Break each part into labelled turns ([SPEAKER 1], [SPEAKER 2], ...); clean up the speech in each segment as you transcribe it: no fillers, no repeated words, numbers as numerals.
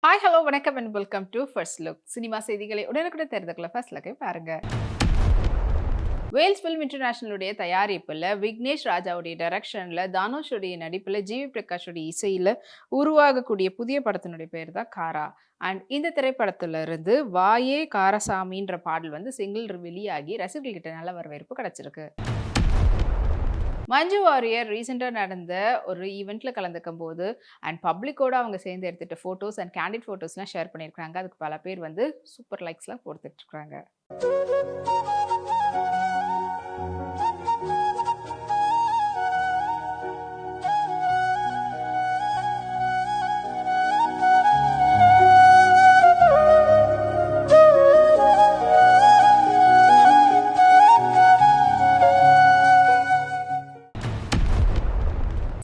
[SPEAKER 1] Hi hello வணக்கம் and welcome to first look. Cinema செய்திகளை உடனுக்குடன் தெரிந்து கொள்ள ஃபர்ஸ்ட் லுக்கை பாருங்க. வேல்ஸ் ஃபிலிம் இன்டர்நேஷனலுடைய தயாரிப்பில் விக்னேஷ் ராஜாவுடைய டைரக்ஷனில் தனுஷுடைய நடிப்பில் ஜிவி பிரகாஷுடைய இசையில் உருவாகக்கூடிய புதிய படத்தினுடைய பேர் தான் காரா. அண்ட் இந்த திரைப்படத்துல இருந்து வாயே காரசாமின்ற பாடல் வந்து சிங்கிள் வெளியாகி ரசிகர்கள்கிட்ட நல்ல வரவேற்பு கிடைச்சிருக்கு. மஞ்சு வாரியர் ரீசெண்டாக நடந்த ஒரு ஈவெண்ட்டில் கலந்துக்கும் போது அண்ட் பப்ளிக்கோட அவங்க சேர்ந்து எடுத்துகிட்ட ஃபோட்டோஸ் அண்ட் கேண்டிட் ஃபோட்டோஸ்லாம் ஷேர் பண்ணியிருக்காங்க. அதுக்கு பல பேர் வந்து சூப்பர் லைக்ஸ்லாம் கொடுத்துட்ருக்காங்க.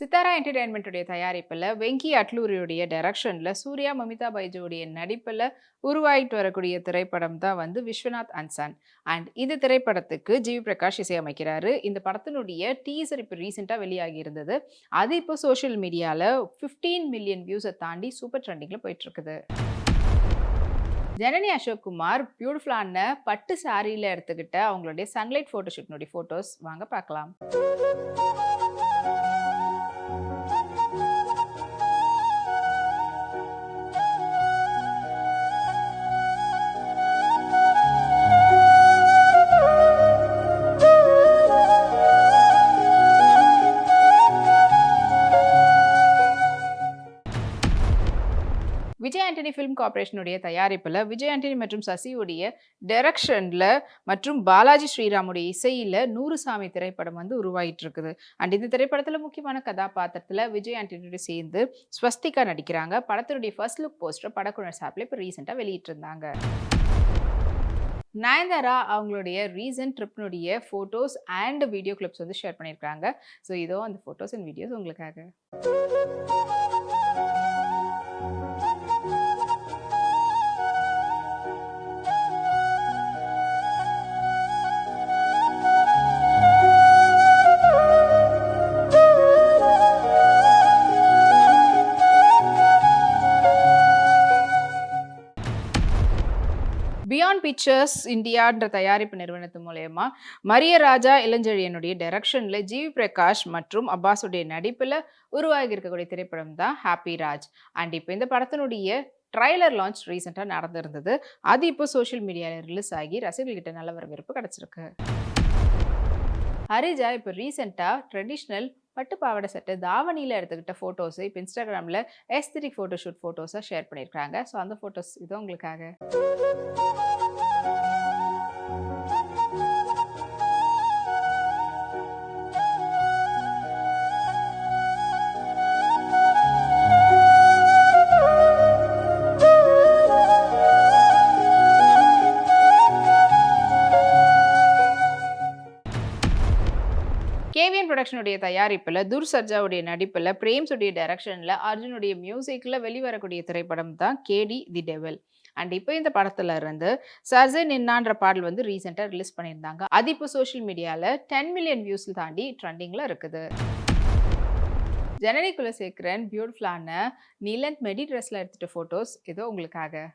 [SPEAKER 1] சித்தாரா என்டர்டைன்மெண்ட்டுடைய தயாரிப்பில் வெங்கி அட்லூரியுடைய டைரக்ஷனில் சூர்யா மமிதா பைஜுடைய நடிப்பில் உருவாகிட்டு வரக்கூடிய திரைப்படம் தான் வந்து விஸ்வநாத் அன்சான். அண்ட் இந்த திரைப்படத்துக்கு ஜிவி பிரகாஷ் இசையமைக்கிறாரு. இந்த படத்தினுடைய டீசர் இப்போ ரீசெண்டாக வெளியாகி இருந்தது. அது இப்போ சோஷியல் மீடியாவில் 15 மில்லியன் வியூஸை தாண்டி சூப்பர் ட்ரெண்டிங்கில் போயிட்டுருக்குது. ஜனனி அசோக்குமார் பியூட்டிஃபுல்லான பட்டு சாரியில் எடுத்துக்கிட்ட அவங்களுடைய சன்லைட் ஃபோட்டோஷூட்னுடைய ஃபோட்டோஸ் வாங்க பார்க்கலாம். விஜய் ஆண்டனி ஃபிலிம் கார்பரேஷனுடைய தயாரிப்பில் விஜய் ஆண்டனி மற்றும் சசியுடைய டைரக்ஷனில் மற்றும் பாலாஜி ஸ்ரீராமுடைய இசையில் 100 சாமி திரைப்படம் வந்து உருவாகிட்டு இருக்குது. அண்ட் இந்த திரைப்படத்தில் முக்கியமான கதாபாத்திரத்தில் விஜய் ஆண்டனியோட சேர்ந்து ஸ்வஸ்திகா நடிக்கிறாங்க. படத்தினுடைய ஃபர்ஸ்ட் லுக் போஸ்டர் படக்குழு சார்பில் இப்போ ரீசெண்டாக வெளியிட்டிருந்தாங்க. நயன்தாரா அவங்களுடைய ரீசன்ட் ட்ரிப்னுடைய ஃபோட்டோஸ் அண்ட் வீடியோ கிளிப்ஸ் வந்து ஷேர் பண்ணியிருக்காங்க. ஸோ இதோ அந்த ஃபோட்டோஸ் அண்ட் வீடியோஸ் உங்களுக்காக. பியாண்ட் பிக்சர்ஸ் இந்தியான்ற தயாரிப்பு நிறுவனத்து மூலயமா மரியராஜா இளஞ்செழியனுடைய டைரக்ஷனில் ஜிவி பிரகாஷ் மற்றும் அப்பாஸுடைய நடிப்பில் உருவாகி இருக்கக்கூடிய திரைப்படம் தான் ஹாப்பி ராஜ். அண்ட் இப்போ இந்த படத்தினுடைய ட்ரைலர் லான்ச் ரீசெண்டாக நடந்திருந்தது. அது இப்போ சோஷியல் மீடியாவில் ரிலீஸ் ஆகி ரசிகர்கள்கிட்ட நல்ல வரவேற்பு கிடைச்சிருக்கு. ஹரிஜா இப்போ ரீசெண்டாக ட்ரெடிஷ்னல் பட்டு பாவாடை சட்டை தாவணியில் எடுத்துக்கிட்ட ஃபோட்டோஸை இப்போ இன்ஸ்டாகிராமில் எஸ்தெட்டிக் ஃபோட்டோஷூட் ஃபோட்டோஸாக ஷேர் பண்ணியிருக்காங்க. ஸோ அந்த ஃபோட்டோஸ் இது உங்களுக்காக. கேவிஎன் ப்ரொடக்ஷனுடைய தயாரிப்பில் துர் சர்ஜாவுடைய நடிப்பில் பிரேம்ஸுடைய டைரக்ஷனில் அர்ஜுனுடைய மியூசிக்கில் வெளிவரக்கூடிய திரைப்படம் தான் கேடி தி டெவில். அண்ட் இப்போ இந்த படத்துல இருந்து சர்ஜே நின்னான்ற பாடல் வந்து ரீசெண்டாக ரிலீஸ் பண்ணியிருந்தாங்க. அது இப்போ சோஷியல் மீடியாவில் 10 மில்லியன் வியூஸ் தாண்டி ட்ரெண்டிங்கில் இருக்குது. ஜனனி குலசேகரன் பியூட்டிஃபுல்லான நீலன் மெடி ட்ரெஸ்ல எடுத்துட்ட ஃபோட்டோஸ் ஏதோ உங்களுக்காக.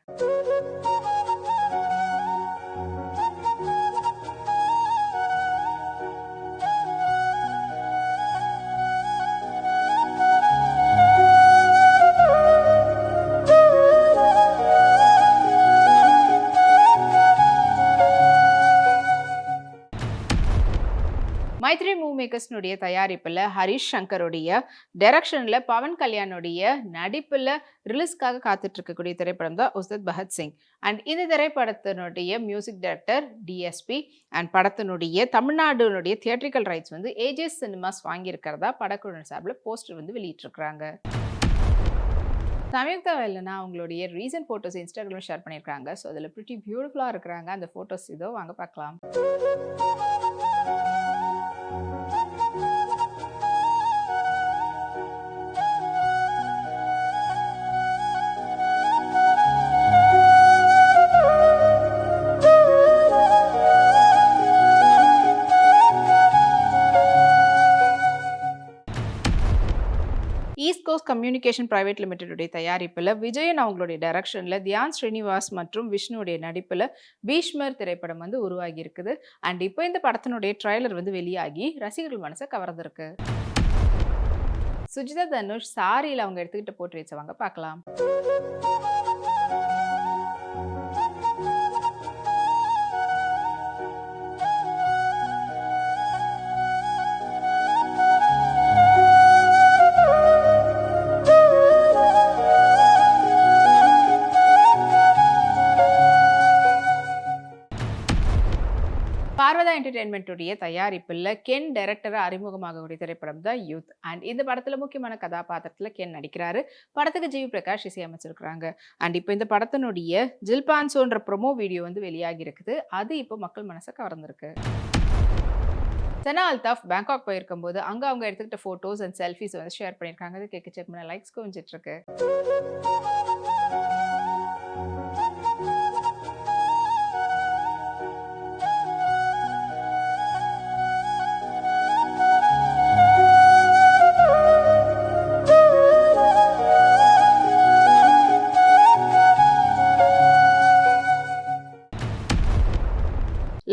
[SPEAKER 1] மைத்ரி மூவ் மேக்கர்ஸ்னுடைய தயாரிப்பில் ஹரிஷ் சங்கருடைய டைரக்ஷனில் பவன் கல்யாணுடைய நடிப்பில் ரிலீஸ்க்காக காத்துட்டு இருக்கக்கூடிய திரைப்படம் தான் உஸ்தத் பகத் சிங். அண்ட் இந்த திரைப்படத்தினுடைய மியூசிக் டைரக்டர் டிஎஸ்பி அண்ட் படத்தினுடைய தமிழ்நாடுனுடைய தியேட்ரிக்கல் ரைட்ஸ் வந்து ஏஜஸ் சினிமாஸ் வாங்கியிருக்கிறதா படக்குழு சார்பில் போஸ்டர் வந்து வெளியிட்டிருக்கிறாங்க. சமயுக்தா வேலனா அவங்களுடைய ரீசன்ட் ஃபோட்டோஸ் இன்ஸ்டாகிராமில் ஷேர் பண்ணியிருக்காங்க. ஸோ அதில் பிரிட்டி பியூட்டிஃபுல்லாக இருக்கிறாங்க. அந்த ஃபோட்டோஸ் இதோ வாங்க பார்க்கலாம். ஈஸ்ட் கோஸ்ட் கம்யூனிகேஷன் பிரைவேட் லிமிடெடுடைய தயாரிப்புல விஜயன் அவங்களுடைய டைரக்ஷன்ல தியான் ஸ்ரீனிவாஸ் மற்றும் விஷ்ணுடைய நடிப்புல பீஷ்மர் திரைப்படம் வந்து உருவாகி இருக்குது. அண்ட் இப்போ இந்த படத்தினுடைய ட்ரைலர் வந்து வெளியாகி ரசிகர்கள் மனசை கவர்ந்திருக்கு. சுஜிதா தனுஷ் சாரியில அவங்க எடுத்துக்கிட்ட போட்டு வச்சவங்க பார்க்கலாம். பார்வதா என்டர்டெயின்மெண்ட்டுடைய தயாரிப்பில் கென் டைரக்டரா அறிமுகமாகக்கூடிய திரைப்படம் தான் யூத். அண்ட் இந்த படத்துல முக்கியமான கதாபாத்திரத்துல கென் நடிக்கிறாரு. படத்துக்கு ஜிவி பிரகாஷ் இசையமைச்சிருக்கிறாங்க. அண்ட் இப்போ இந்த படத்தினுடைய ஜில்பான்சோன்ற ப்ரொமோ வீடியோ வந்து வெளியாகி இருக்குது. அது இப்போ மக்கள் மனசை கவர்ந்திருக்கு. சனா அல்தாஃப் பேங்காக் போயிருக்கும் போது அங்க அவங்க எடுத்துக்கிட்ட போட்டோஸ் அண்ட் செல்ஃபிஸ் வந்து ஷேர் பண்ணியிருக்காங்க. அது கேட்க செக் பண்ண லைக்ஸ் குவிஞ்சிட்டு இருக்கு.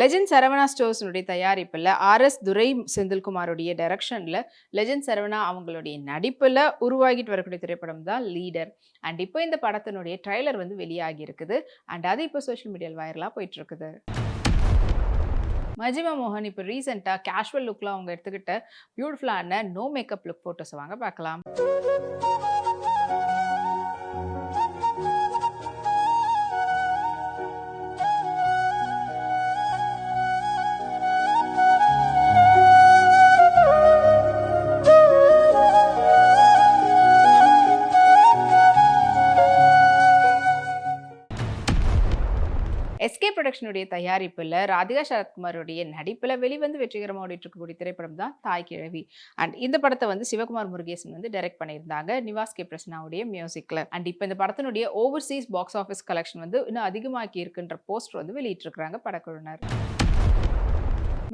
[SPEAKER 1] லெஜண்ட் சரவணா ஸ்டோர்ஸுடைய தயாரிப்பில் ஆர்எஸ் துரை செந்தில்குமாருடைய டைரக்ஷனில் லெஜண்ட் சரவணா அவங்களுடைய நடிப்பில் உருவாகிட்டு வரக்கூடிய திரைப்படம் தான் லீடர். அண்ட் இப்போ இந்த படத்தினுடைய ட்ரைலர் வந்து வெளியாகி இருக்குது. அண்ட் அது இப்போ சோஷியல் மீடியாவில் வைரலாக போயிட்டு இருக்குது. மஜிமா மோகன் இப்போ ரீசெண்டாக கேஷுவல் லுக்கில் அவங்க எடுத்துக்கிட்ட பியூட்டிஃபுல்லான நோ மேக்கப் லுக் ஃபோட்டோஸ் வாங்க பார்க்கலாம். எஸ்கே புரொடக்ஷனுடைய தயாரிப்பில் ராதிகா சரத்குமாருடைய நடிப்பில் வெளிவந்து வெற்றிகரமாக ஓடிட்டு இருக்கக்கூடிய திரைப்படம் தான் தாய் கிழவி. அண்ட் இந்த படத்தை வந்து சிவகுமார் முருகேசன் வந்து டைரக்ட் பண்ணியிருந்தாங்க நிவாஸ் கே பிரசன்னாவுடைய மியூசிக்ல. அண்ட் இப்போ இந்த படத்தினுடைய ஓவர்சீஸ் பாக்ஸ் ஆஃபீஸ் கலெக்ஷன் வந்து இன்னும் அதிகமாக்கி இருக்குன்ற போஸ்டர் வந்து வெளியிட்டிருக்கிறாங்க படக்குழுவினர்.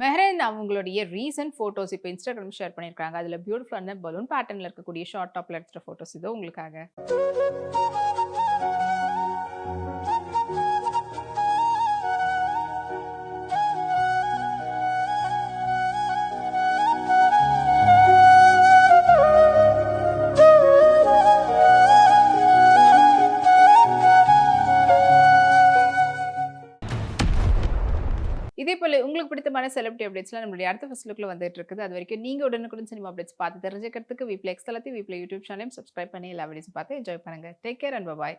[SPEAKER 1] மெஹரன் அவங்களுடைய ரீசன்ட் ஃபோட்டோஸ் இப்போ இன்ஸ்டாகிராம் ஷேர் பண்ணியிருக்காங்க. அதில் பியூட்டிஃபுல்லான பலூன் பேட்டர்னில் இருக்கக்கூடிய ஷார்ட் டாப்பில் எடுத்துகிற ஃபோட்டோஸ் இதோ உங்களுக்காக. இதே போல உங்களுக்கு பிடித்தமான செலிபிரிட்டி அப்டேட்ஸ்லாம் நம்மளுடைய அடுத்த ஃபர்ஸ்ட் லுக்ல வந்துட்டு இருக்குது. அது வரைக்கும் நீங்க உடனுக்குடன் சினிமா அப்டேட்ஸ் பார்த்து தெரிஞ்சுக்கிறதுக்கு வீப்ளே எக்ஸ் தளத்தை வீப்ளே யூடியூப் சேனலையும் சப்ஸ்கிரைப் பண்ணி எல்லா வீடியோஸும் பார்த்து என்ஜாய் பண்ணுங்க. Take care and by.